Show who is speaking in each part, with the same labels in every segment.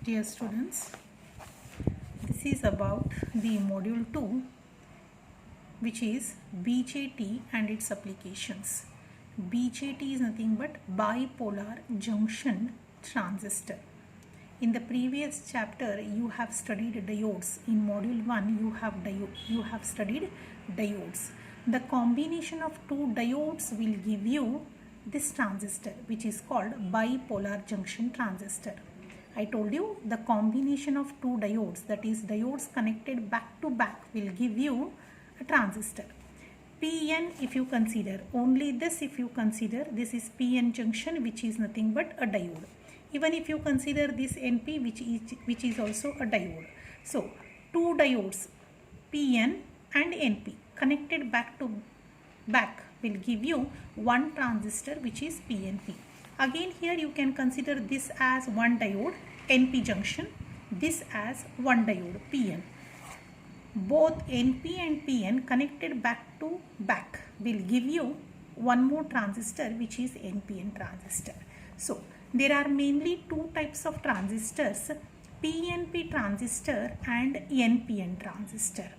Speaker 1: Dear students, this is about the module 2, which is BJT and its applications. BJT is nothing but bipolar junction transistor. In the previous chapter you have studied diodes. In module 1 you have studied diodes. The combination of two diodes will give you this transistor, which is called bipolar junction transistor. I told you the combination of two diodes, that is diodes connected back to back, will give you a transistor. PN, if you consider, only this if you consider, this is PN junction, which is nothing but a diode. Even if you consider this NP, which is also a diode. So two diodes PN and NP connected back to back will give you one transistor, which is PNP. Again here you can consider this as one diode NP junction, this as one diode PN. Both NP and PN connected back to back will give you one more transistor, which is NPN transistor. So there are mainly two types of transistors, PNP transistor and NPN transistor.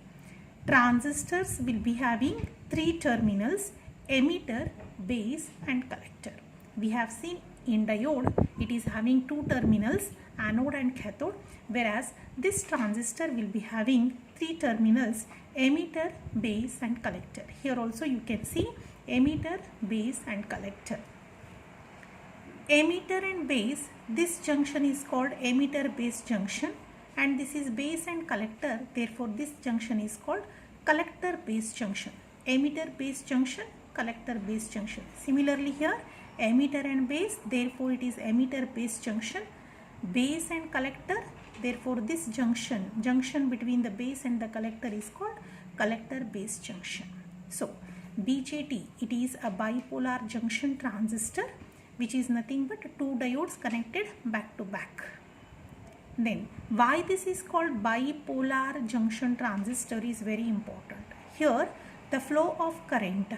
Speaker 1: Transistors will be having three terminals: emitter, base and collector. We have seen in diode it is having two terminals, anode and cathode, whereas this transistor will be having three terminals: emitter, base and collector. Here also you can see emitter, base and collector. Emitter and base, this junction is called emitter base junction, and this is base and collector, therefore this junction is called collector base junction. Emitter base junction, collector base junction. Similarly here emitter and base, therefore it is emitter base junction. Base and collector, therefore this junction between the base and the collector is called collector base junction. So BJT, it is a bipolar junction transistor, which is nothing but two diodes connected back to back. Then why this is called bipolar junction transistor is very important. Here the flow of current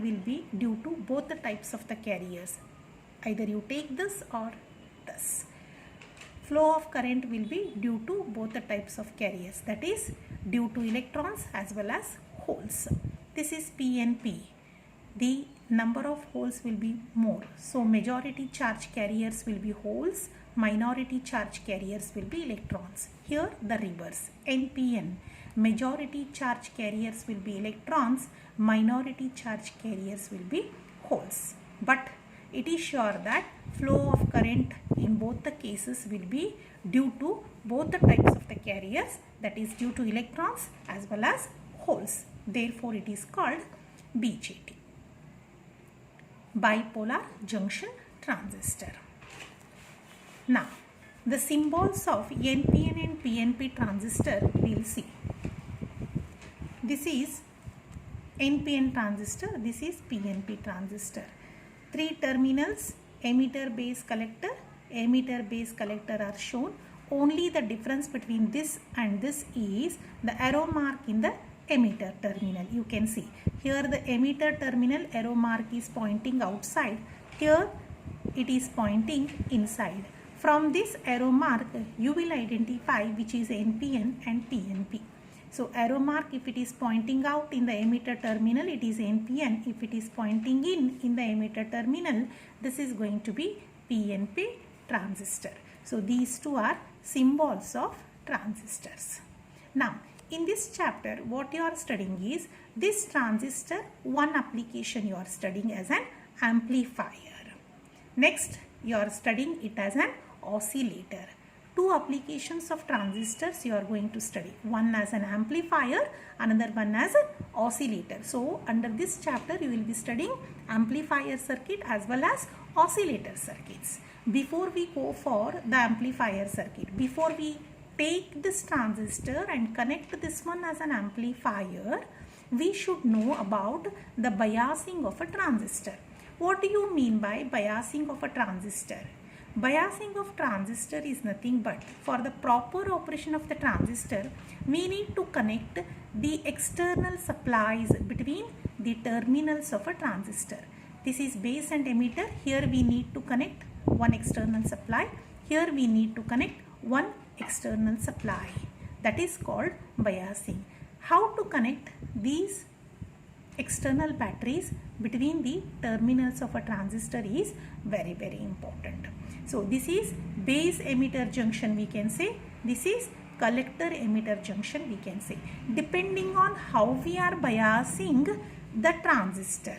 Speaker 1: will be due to both the types of the carriers. Either you take this or this. Flow of current will be due to both the types of carriers, that is due to electrons as well as holes. This is PNP. The number of holes will be more. So majority charge carriers will be holes, minority charge carriers will be electrons. Here the reverse, NPN. Majority charge carriers will be electrons, minority charge carriers will be holes. But it is sure that flow of current in both the cases will be due to both the types of the carriers, that is due to electrons as well as holes. Therefore it is called BJT, bipolar junction transistor. Now the symbols of NPN and PNP transistor we will see. This is NPN transistor, this is PNP transistor. Three terminals, emitter, base, collector. Emitter, base, collector are shown. Only the difference between this and this is the arrow mark in the emitter terminal. You can see here the emitter terminal arrow mark is pointing outside. Here it is pointing inside. From this arrow mark you will identify which is NPN and PNP. So arrow mark, if it is pointing out in the emitter terminal, it is NPN. If it is pointing in the emitter terminal, this is going to be PNP transistor. So these two are symbols of transistors. Now in this chapter what you are studying is this transistor, one application you are studying as an amplifier. Next you are studying it as an oscillator. Two applications of transistors you are going to study, one as an amplifier, another one as an oscillator. So under this chapter you will be studying amplifier circuit as well as oscillator circuits. Before we go for the amplifier circuit, before we take this transistor and connect this one as an amplifier, we should know about the biasing of a transistor. What do you mean by biasing of a transistor? Biasing of transistor is nothing but, for the proper operation of the transistor, we need to connect the external supplies between the terminals of a transistor. This is base and emitter. Here we need to connect one external supply. here we need to connect one external supply. That is called biasing. How to connect these external batteries between the terminals of a transistor is very, very important. So this is base emitter junction, we can say. This is collector emitter junction, we can say. Depending on how we are biasing the transistor,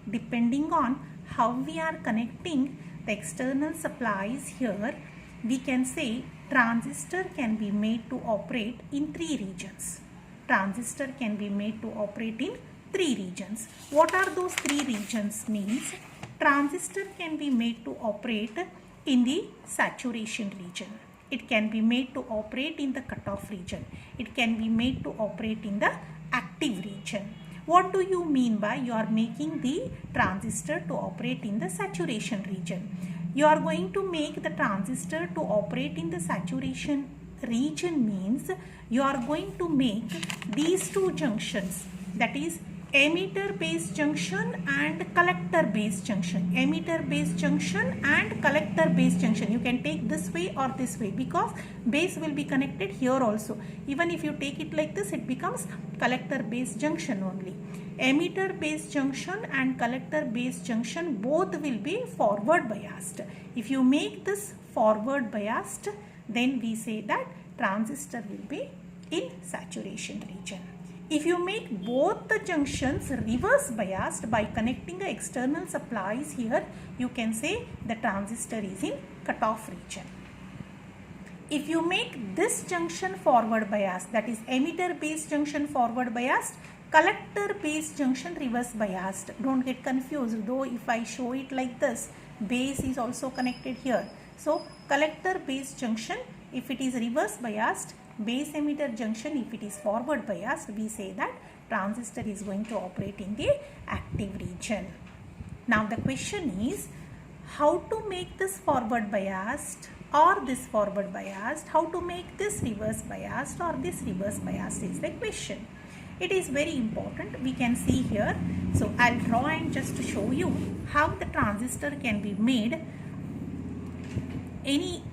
Speaker 1: depending on how we are connecting the external supplies here, we can say transistor can be made to operate in 3 regions. Transistor can be made to operate in 3 regions. What are those 3 regions? Means transistor can be made to operate in the saturation region. It can be made to operate in the cutoff region. It can be made to operate in the active region. What do you mean by you are making the transistor to operate in the saturation region? You are going to make the transistor to operate in the saturation region means you are going to make these 2 junctions, that is emitter base junction and collector base junction. Emitter base junction and collector base junction. You can take this way or this way because base will be connected here also. Even if you take it like this, it becomes collector base junction only. Emitter base junction and collector base junction both will be forward biased. If you make this forward biased, then we say that transistor will be in saturation region. If you make both the junctions reverse biased by connecting the external supplies here, you can say the transistor is in cutoff region. If you make this junction forward biased, that is emitter base junction forward biased, collector base junction reverse biased. Don't get confused, though if I show it like this, base is also connected here. So collector base junction, if it is reverse biased, base emitter junction, if it is forward biased, we say that transistor is going to operate in the active region. Now the question is how to make this forward biased or this forward biased, how to make this reverse biased or this reverse biased is the question. It is very important, we can see here. So I'll draw and just to show you how the transistor can be made, any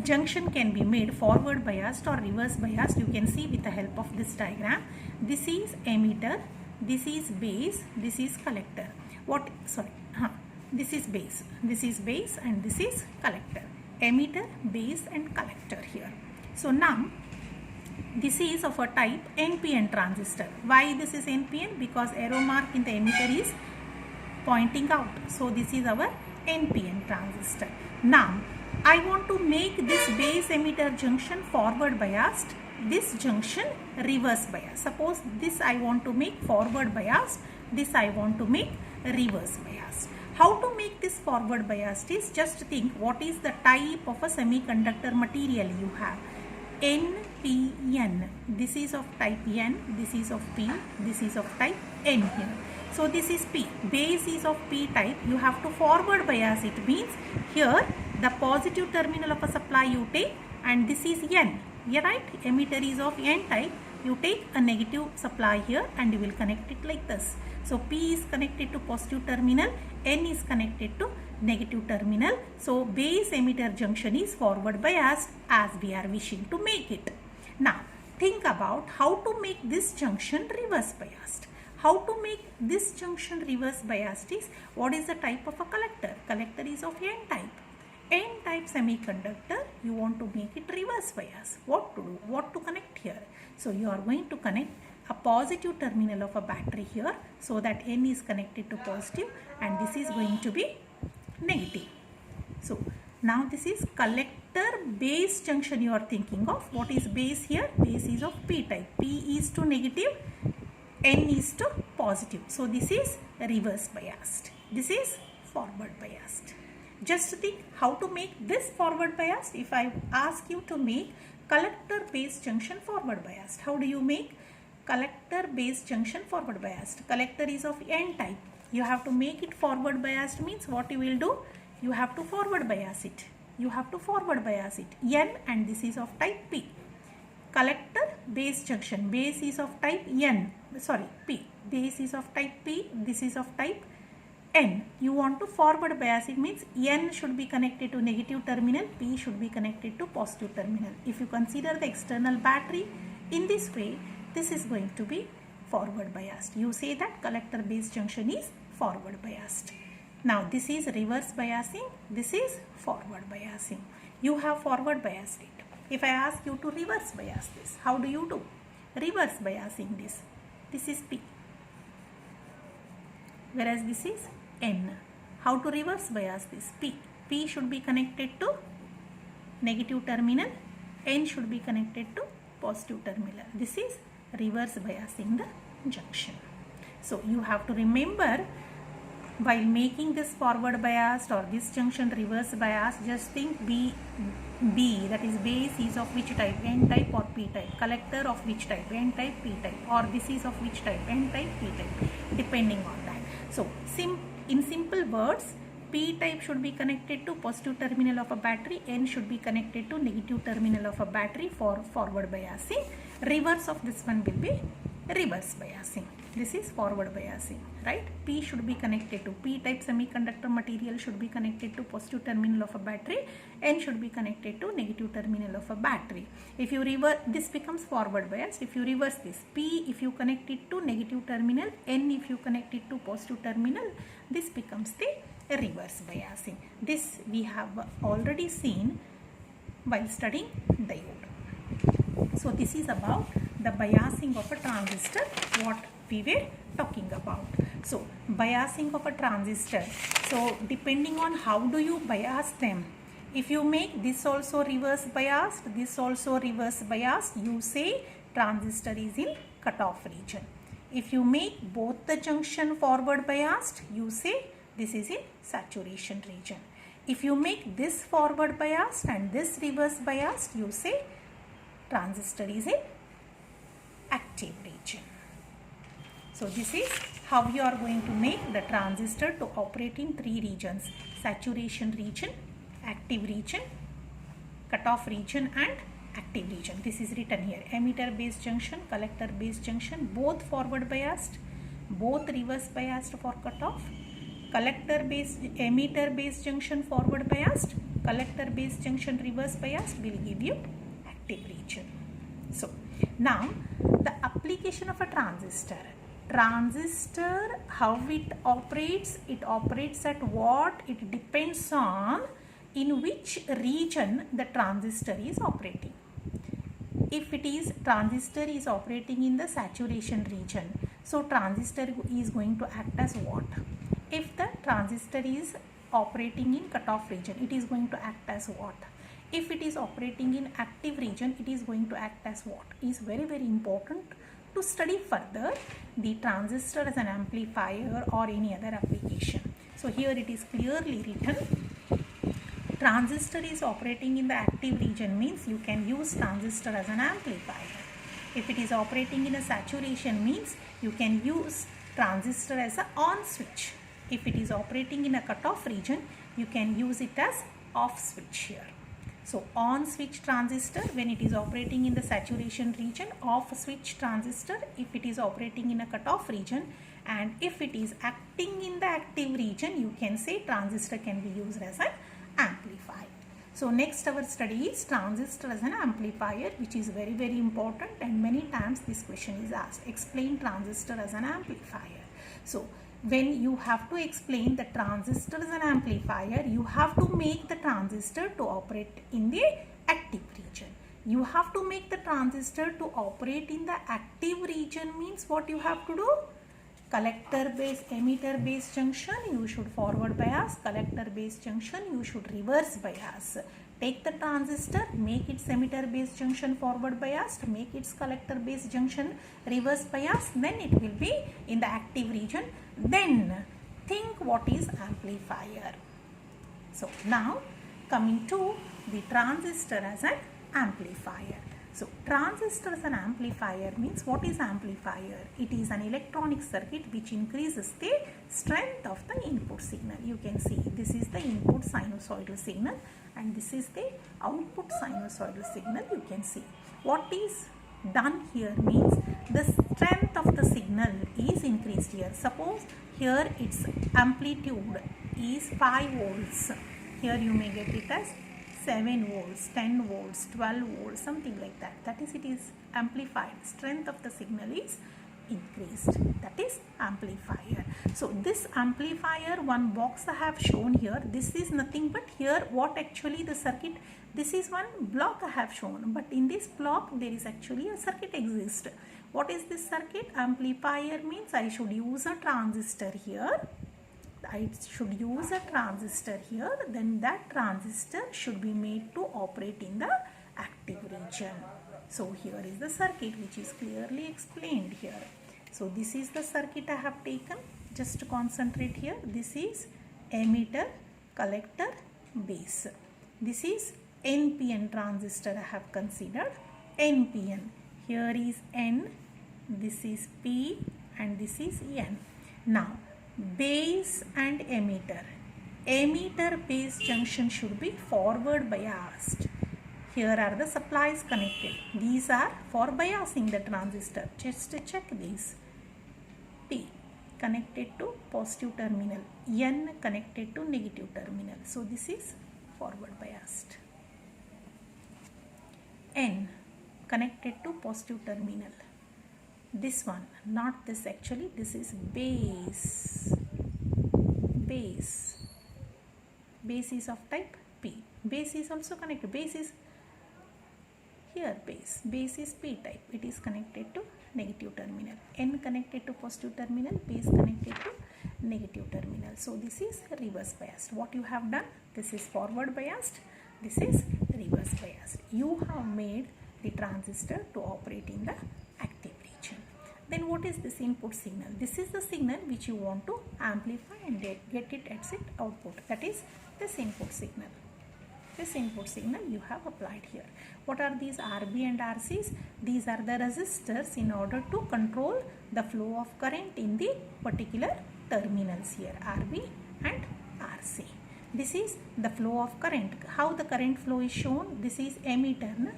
Speaker 1: junction can be made forward biased or reverse biased. You can see with the help of this diagram. This is emitter, this is base, this is collector. This is base and this is collector. Emitter, base and collector here. So now this is of a type NPN transistor. Why this is NPN? Because arrow mark in the emitter is pointing out. So this is our NPN transistor. Now I want to make this base emitter junction forward biased, this junction reverse biased. Suppose this I want to make forward biased, this I want to make reverse biased. How to make this forward biased is just think what is the type of a semiconductor material you have. NPN. This is of type N, this is of P, this is of type N here. So this is P. Base is of P type. You have to forward bias. It means here the positive terminal of a supply you take and this is N. Yeah, right? Emitter is of N type. You take a negative supply here and you will connect it like this. So P is connected to positive terminal, N is connected to negative terminal. So base emitter junction is forward biased as we are wishing to make it. Now think about how to make this junction reverse biased. How to make this junction reverse biased is what is the type of a collector? Collector is of N type. N type semiconductor, you want to make it reverse bias. What to do? What to connect here? So you are going to connect a positive terminal of a battery here so that N is connected to positive and this is going to be negative. So now this is collector base junction you are thinking of. What is base here? Base is of P type. P is to negative, N is to positive. So this is reverse biased. This is forward biased. Just think how to make this forward biased. If I ask you to make collector base junction forward biased, how do you make collector base junction forward biased? Collector is of N type. You have to make it forward biased means what you will do? You have to forward bias it. You have to forward bias it. N and this is of type P. Collector base junction. Base is of type N. Sorry, P. Base is of type P. This is of type N, you want to forward bias, it means N should be connected to negative terminal, P should be connected to positive terminal. If you consider the external battery in this way, this is going to be forward biased. You say that collector base junction is forward biased. Now this is reverse biasing, this is forward biasing. You have forward biased it. If I ask you to reverse bias this, how do you do? Reverse biasing this is P, whereas this is N. How to reverse bias this? P should be connected to negative terminal, N should be connected to positive terminal. This is reverse biasing the junction. So you have to remember, while making this forward biased or this junction reverse bias, just think B, that is base is of which type, N type or P type, collector of which type, N type, P type, or this is of which type, N type, P type, depending on that. So in simple words, P type should be connected to positive terminal of a battery, N should be connected to negative terminal of a battery for forward biasing. Reverse of this one will be reverse biasing. This is forward biasing, right? P should be connected to P type semiconductor material should be connected to positive terminal of a battery, N should be connected to negative terminal of a battery. If you reverse, this becomes forward bias. If you reverse this, P if you connect it to negative terminal, N if you connect it to positive terminal, this becomes the reverse biasing. This we have already seen while studying diode. So this is about the biasing of a transistor, what we were talking about. So biasing of a transistor, so depending on how do you bias them, if you make this also reverse biased, this also reverse biased, you say transistor is in cutoff region. If you make both the junction forward biased, you say this is in saturation region. If you make this forward biased and this reverse biased, you say transistor is in active region. So this is how you are going to make the transistor to operate in three regions: saturation region, active region, cutoff region and active region. This is written here: emitter base junction, collector base junction, both forward biased, both reverse biased for cutoff. Collector base, emitter base junction forward biased, collector base junction reverse biased will give you active region. So now the application of a transistor. Transistor, how it operates at what? It depends on in which region the transistor is operating. If it is transistor is operating in the saturation region, so transistor is going to act as what? If the transistor is operating in cutoff region, it is going to act as what? If it is operating in active region, it is going to act as what? Is very, very important to study further the transistor as an amplifier or any other application. So here it is clearly written, transistor is operating in the active region means you can use transistor as an amplifier. If it is operating in a saturation means you can use transistor as an on switch. If it is operating in a cutoff region, you can use it as off switch here. So on switch transistor when it is operating in the saturation region, off switch transistor if it is operating in a cutoff region, and if it is acting in the active region, you can say transistor can be used as an amplifier. So next our study is transistor as an amplifier, which is very, very important, and many times this question is asked. Explain transistor as an amplifier. So when you have to explain the transistor as an amplifier, you have to make the transistor to operate in the active region. You have to make the transistor to operate in the active region means what you have to do? Collector base, emitter base junction, you should forward bias. Collector base junction, you should reverse bias. Take the transistor, make its emitter base junction forward biased, make its collector base junction reverse bias, then it will be in the active region. Then think what is amplifier. So now coming to the transistor as an amplifier. So transistor as an amplifier means what is amplifier? It is an electronic circuit which increases the strength of the input signal. You can see this is the input sinusoidal signal and this is the output sinusoidal signal. You can see what is done here means the strength of the signal is increased here. Suppose here its amplitude is 5 volts. Here you may get it as 7 volts, 10 volts, 12 volts, something like that. That is, it is amplified. Strength of the signal is increased. That is amplifier. So this amplifier, one box I have shown here, this is nothing but here what actually the circuit, this is one block I have shown, but in this block there is actually a circuit exists. What is this circuit? Amplifier means I should use a transistor here. I should use a transistor here, then that transistor should be made to operate in the active region. So here is the circuit which is clearly explained here. So this is the circuit I have taken. Just to concentrate here, this is emitter, collector, base. This is NPN transistor I have considered. NPN. Here is N, this is P, and this is N. Now base and emitter. Emitter base junction should be forward biased. Here are the supplies connected. These are for biasing the transistor. Just check these. P connected to positive terminal. N connected to negative terminal. So this is forward biased. N connected to positive terminal. This one, not this actually, this is base. Base. Base is of type P. Base is also connected. Base is here base. Base is P type. It is connected to negative terminal. N connected to positive terminal. Base connected to negative terminal. So this is reverse biased. What you have done? This is forward biased. This is reverse biased. You have made the transistor to operate in the active region. Then what is this input signal? This is the signal which you want to amplify and get it at its output. That is this input signal. This input signal you have applied here. What are these RB and RCs? These are the resistors in order to control the flow of current in the particular terminals here, RB and RC. This is the flow of current. How the current flow is shown? This is emitter.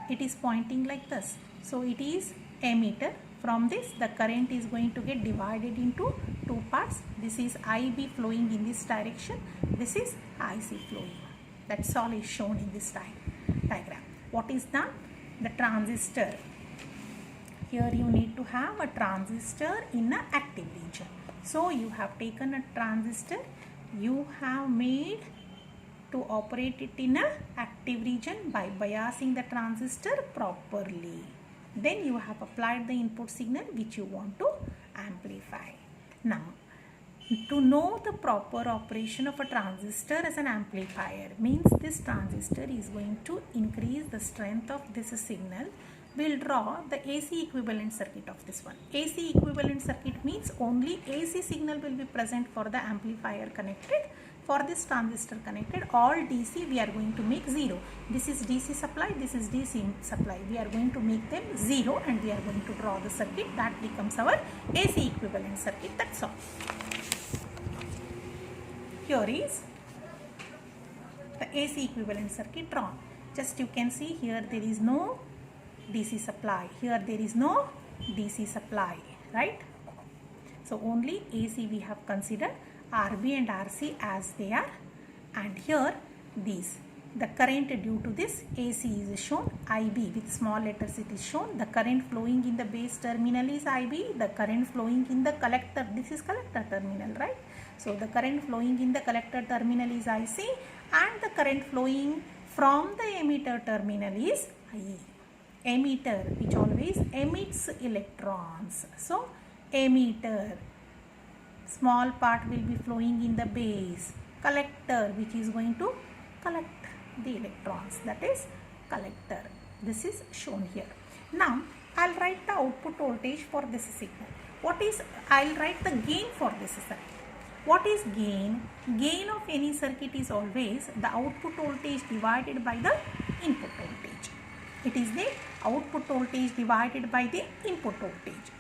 Speaker 1: It is pointing like this. So it is emitter. From this the current is going to get divided into two parts. This is IB flowing in this direction. This is IC flowing. That's all is shown in this diagram. What is done? The transistor. Here you need to have a transistor in an active region. So you have taken a transistor, you have made to operate it in an active region by biasing the transistor properly. Then you have applied the input signal which you want to amplify. Now, to know the proper operation of a transistor as an amplifier means this transistor is going to increase the strength of this signal. We'll draw the AC equivalent circuit of this one. AC equivalent circuit means only AC signal will be present for the amplifier connected. For this transistor connected, all DC we are going to make 0. This is DC supply, this is DC supply. We are going to make them 0 and we are going to draw the circuit. That becomes our AC equivalent circuit. That's all. Here is the AC equivalent circuit drawn. Just you can see here there is no DC supply. Here there is no DC supply, right? So only AC we have considered, RB and RC as they are, and here these. The current due to this AC is shown, IB with small letters it is shown. The current flowing in the base terminal is IB. The current flowing in the collector, this is collector terminal, right? So the current flowing in the collector terminal is IC and the current flowing from the emitter terminal is IE. Emitter which always emits electrons. So emitter, small part will be flowing in the base. Collector which is going to collect the electrons, that is collector. This is shown here. Now I'll write the output voltage for this signal. I'll write the gain for this circuit. What is gain? Gain of any circuit is always the output voltage divided by the input voltage. It is the output voltage divided by the input voltage.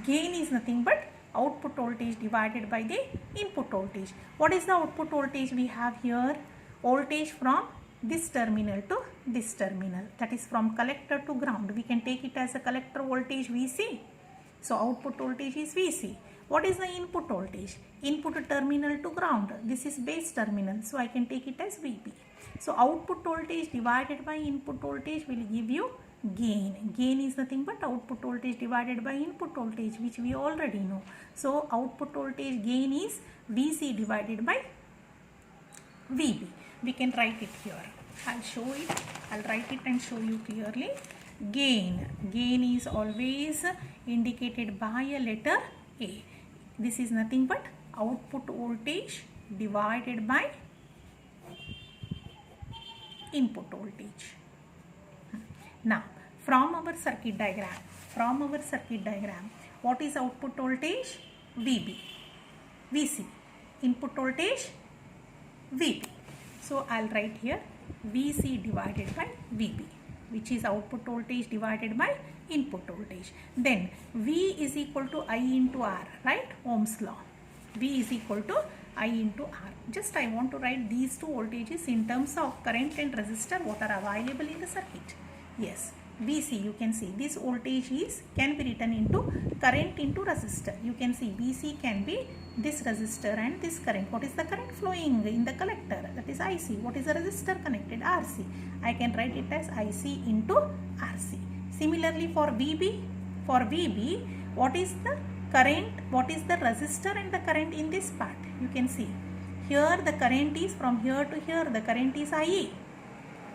Speaker 1: Gain is nothing but output voltage divided by the input voltage. What is the output voltage we have here? Voltage from this terminal to this terminal, that is from collector to ground. We can take it as a collector voltage VC. So output voltage is VC. What is the input voltage? Input terminal to ground. This is base terminal, so I can take it as VB. So output voltage divided by input voltage will give you gain. Gain is nothing but output voltage divided by input voltage, which we already know. So output voltage gain is VC divided by VB. We can write it here. I'll show it. I'll write it and show you clearly. Gain. Gain is always indicated by a letter A. This is nothing but output voltage divided by input voltage. Now, from our circuit diagram, what is output voltage? VB. VC. Input voltage? VB. So, I'll write here VC divided by VB, which is output voltage divided by input voltage. Then V is equal to I into R, right? Ohm's law. V is equal to I into R. Just I want to write these two voltages in terms of current and resistor what are available in the circuit. Yes, VC, you can see this voltage can be written into current into resistor. You can see VC can be this resistor and this current. What is the current flowing in the collector? That is IC. What is the resistor connected? RC. I can write it as IC into RC. Similarly for VB, what is the current, what is the resistor and the current in this part? You can see here the current is from here to here, the current is IE.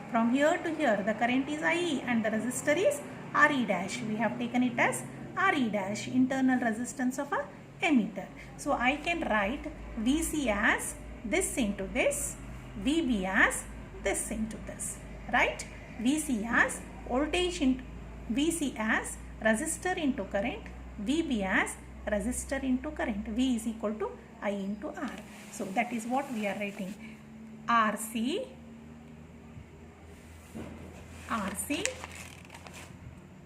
Speaker 1: From here to here the current is IE and the resistor is RE dash. We have taken it as RE dash, internal resistance of a emitter. So I can write VC as this into this, VB as this into this, right? VC as voltage into VC as resistor into current, VB as resistor into current. V is equal to I into R. So that is what we are writing. RC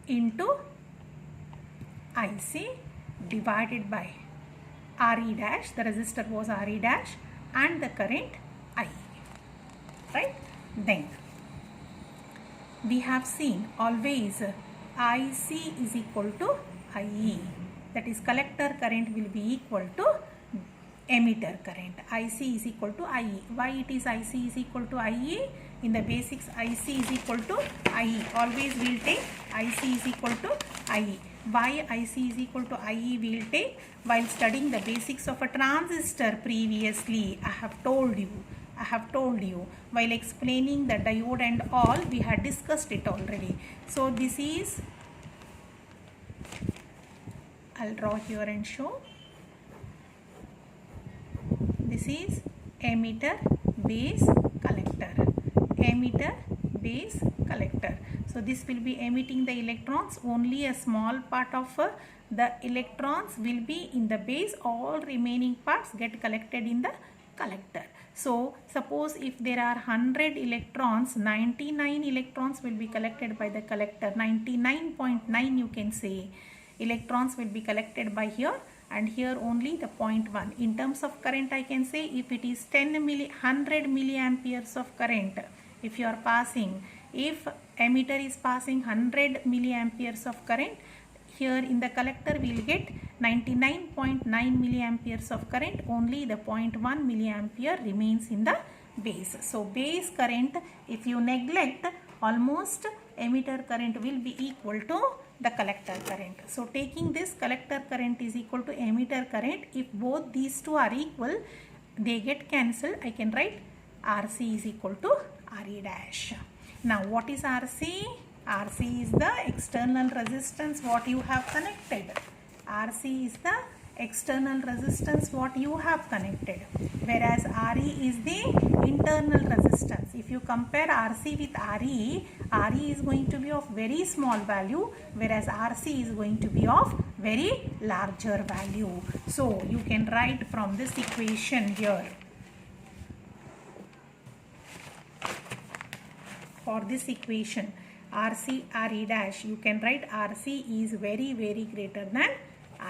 Speaker 1: into IC divided by RE dash, the resistor was RE dash, and the current I. Right? Then we have seen always IC is equal to IE. That is collector current will be equal to emitter current. IC is equal to IE. Why it is IC is equal to IE? In the basics, IC is equal to IE. Always we will take IC is equal to IE. Why IC is equal to IE we will take? While studying the basics of a transistor previously, I have told you while explaining the diode and all, we had discussed it already. So this is, I'll draw here and show. This is emitter base collector. Emitter base collector. So this will be emitting the electrons. Only a small part of the electrons will be in the base. All remaining parts get collected in the collector. So suppose if there are 100 electrons, 99 electrons will be collected by the collector. 99.9 you can say electrons will be collected by here, and here only the 0.1. In terms of current, I can say if it is 100 milliamperes of current, if you are passing, if emitter is passing 100 milliamperes of current, here in the collector we will get 99.9 milliamperes of current. Only the 0.1 milliampere remains in the base. So base current, if you neglect, almost emitter current will be equal to the collector current. So taking this, collector current is equal to emitter current. If both these two are equal, they get cancelled. I can write RC is equal to RE dash. Now what is RC? RC is the external resistance what you have connected. RC is the external resistance what you have connected, whereas RE is the internal resistance. If you compare RC with RE, RE is going to be of very small value, whereas RC is going to be of very larger value. So you can write from this equation here. For this equation, RC RE dash, you can write RC is very greater than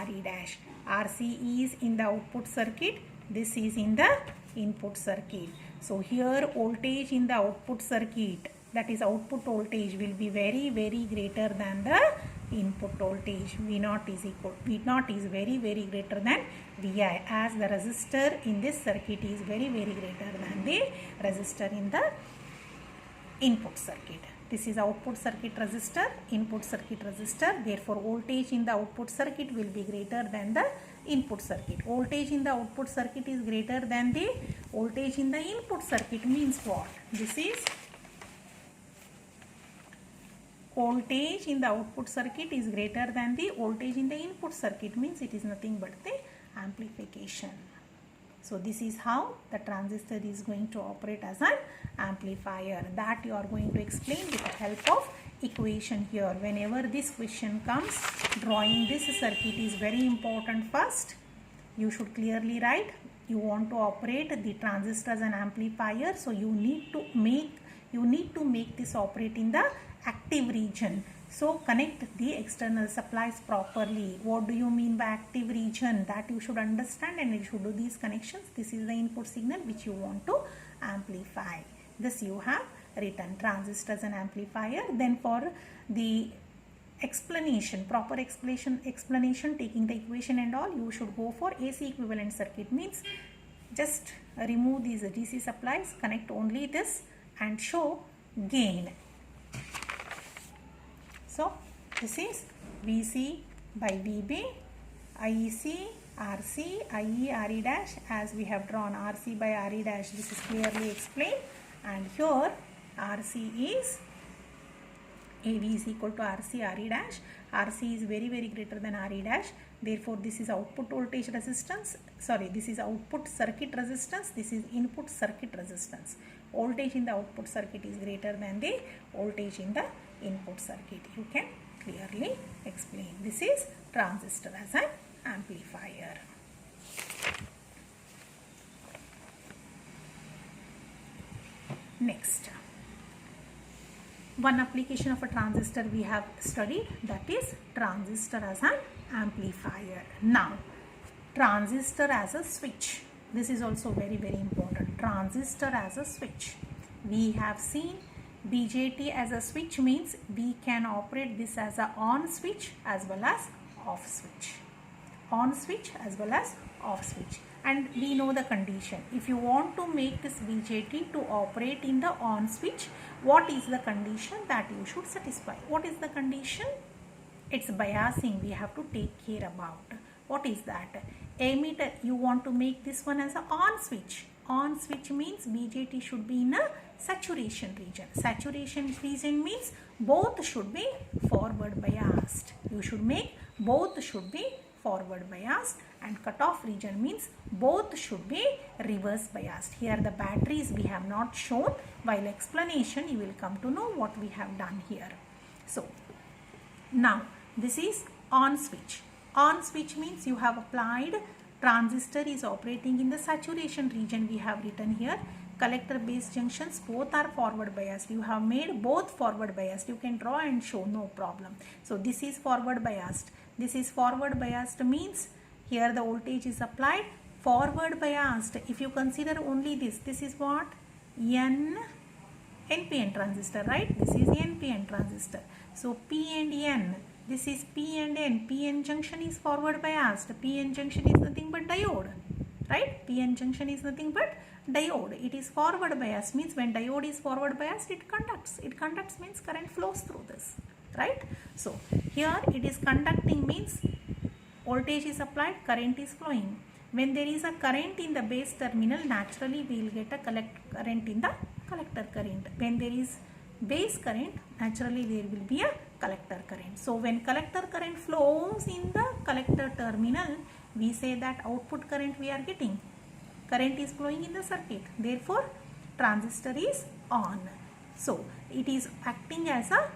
Speaker 1: RE dash. RC is in the output circuit, this is in the input circuit. So here voltage in the output circuit, that is output voltage, will be very greater than the input voltage V0 is very greater than Vi, as the resistor in this circuit is very greater than the resistor in the input circuit. This is output circuit resistor, input circuit resistor. Therefore, voltage in the output circuit will be greater than the input circuit. Voltage in the output circuit is greater than the voltage in the input circuit means what? This is voltage in the output circuit is greater than the voltage in the input circuit means it is nothing but the amplification. So this is how the transistor is going to operate as an amplifier. That you are going to explain with the help of equation here. Whenever this question comes, drawing this circuit is very important. First, you should clearly write you want to operate the transistor as an amplifier. So you need to make this operate in the active region. So connect the external supplies properly. What do you mean by active region? That you should understand, and you should do these connections. This is the input signal which you want to amplify. This you have written transistor as an amplifier. Then for the explanation, proper explanation taking the equation and all, you should go for AC equivalent circuit. Means just remove these DC supplies, connect only this and show gain. So this is VC by VB, IEC, RC, IE, RE dash, as we have drawn RC by RE dash. This is clearly explained. And here RC is AV is equal to RC RE dash. RC is very greater than RE dash. Therefore, this is output voltage resistance. Sorry, this is output circuit resistance. This is input circuit resistance. Voltage in the output circuit is greater than the voltage in the input circuit. You can clearly explain. This is transistor as an amplifier. Next, one application of a transistor we have studied, that is transistor as an amplifier. Now, transistor as a switch. This is also very important. Transistor as a switch. We have seen BJT as a switch means we can operate this as a on switch as well as off switch. On switch as well as off switch. And we know the condition. If you want to make this BJT to operate in the on switch, what is the condition that you should satisfy? What is the condition? It's biasing we have to take care about. What is that? Emitter, you want to make this one as a on switch. On switch means BJT should be in a saturation region. Saturation region means both should be forward biased. You should make both should be forward biased, and cutoff region means both should be reverse biased. Here the batteries we have not shown. While explanation you will come to know what we have done here. So now this is on switch. On switch means you have applied transistor is operating in the saturation region. We have written here collector base junctions both are forward biased. You have made both forward biased. You can draw and show, no problem. So this is forward biased. This is forward biased means here the voltage is applied forward biased. If you consider only this is what? NPN transistor, right? This is NPN transistor. So P and N. This is P and N. PN junction is forward biased. PN junction is nothing but diode, right? PN junction is nothing but diode. It is forward biased means when diode is forward biased, it conducts. It conducts means current flows through this, right? So here it is conducting means voltage is applied, current is flowing. When there is a current in the base terminal, naturally we will get a current in the collector current. When there is base current, naturally there will be a collector current. So when collector current flows in the collector terminal, we say that output current we are getting. Current is flowing in the circuit. Therefore, transistor is on. So it is acting as a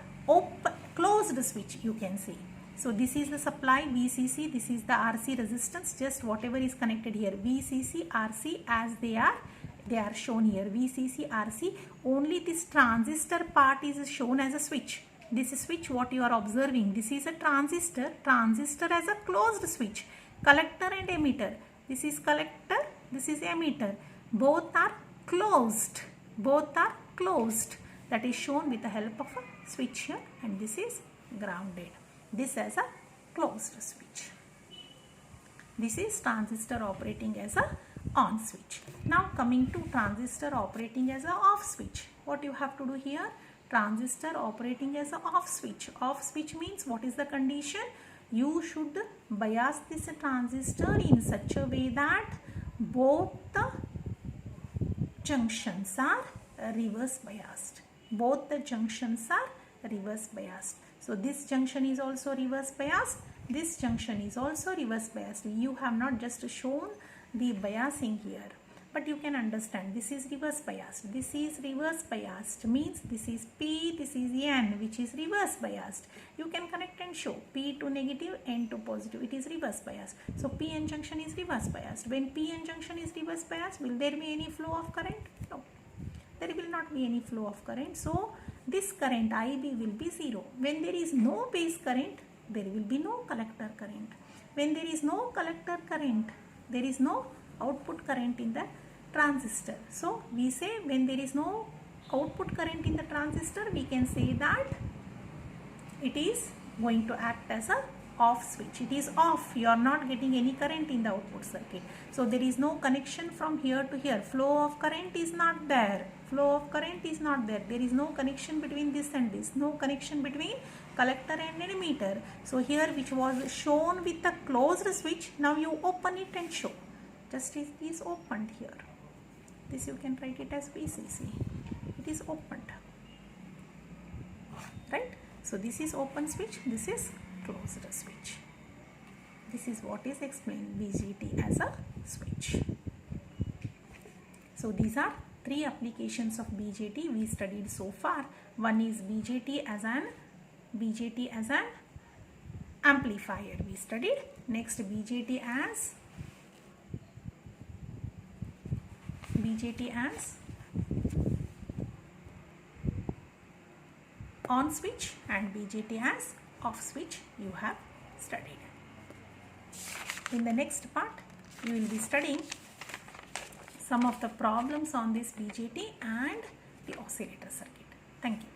Speaker 1: closed switch, you can see. So this is the supply VCC, this is the RC resistance, just whatever is connected here, VCC, RC as they are shown here, VCC, RC, only this transistor part is shown as a switch. This switch what you are observing, this is a transistor as a closed switch, collector and emitter, this is collector, this is emitter, both are closed, that is shown with the help of a switch here, and this is grounded. this as a closed switch. This is transistor operating as a on switch. Now coming to transistor operating as a off switch. What you have to do here? Transistor operating as a off switch. Off switch means what is the condition? You should bias this transistor in such a way that both the junctions are reverse biased. Both the junctions are reverse biased. So this junction is also reverse biased. This junction is also reverse biased. You have not just shown the biasing here, but you can understand this is reverse biased. This is reverse biased means this is P, this is N, which is reverse biased. You can connect and show P to negative, N to positive. It is reverse biased. So PN junction is reverse biased. When PN junction is reverse biased, will there be any flow of current? No. There will not be any flow of current. So this current IB will be 0. When there is no base current, there will be no collector current. When there is no collector current, there is no output current in the transistor. So we say when there is no output current in the transistor, we can say that it is going to act as a off switch. It is off. You are not getting any current in the output circuit. So there is no connection from here to here. Flow of current is not there. Flow of current is not there. There is no connection between this and this. No connection between collector and emitter. So here, which was shown with the closed switch, now you open it and show. Just it is opened here. This you can write it as VCC. It is opened. Right? So this is open switch. This is closed switch. This is what is explained BJT as a switch. So these are 3 applications of BJT we studied so far. One is BJT as an amplifier we studied. Next BJT as on switch and BJT as off switch you have studied. In the next part, you will be studying some of the problems on this BJT and the oscillator circuit. Thank you.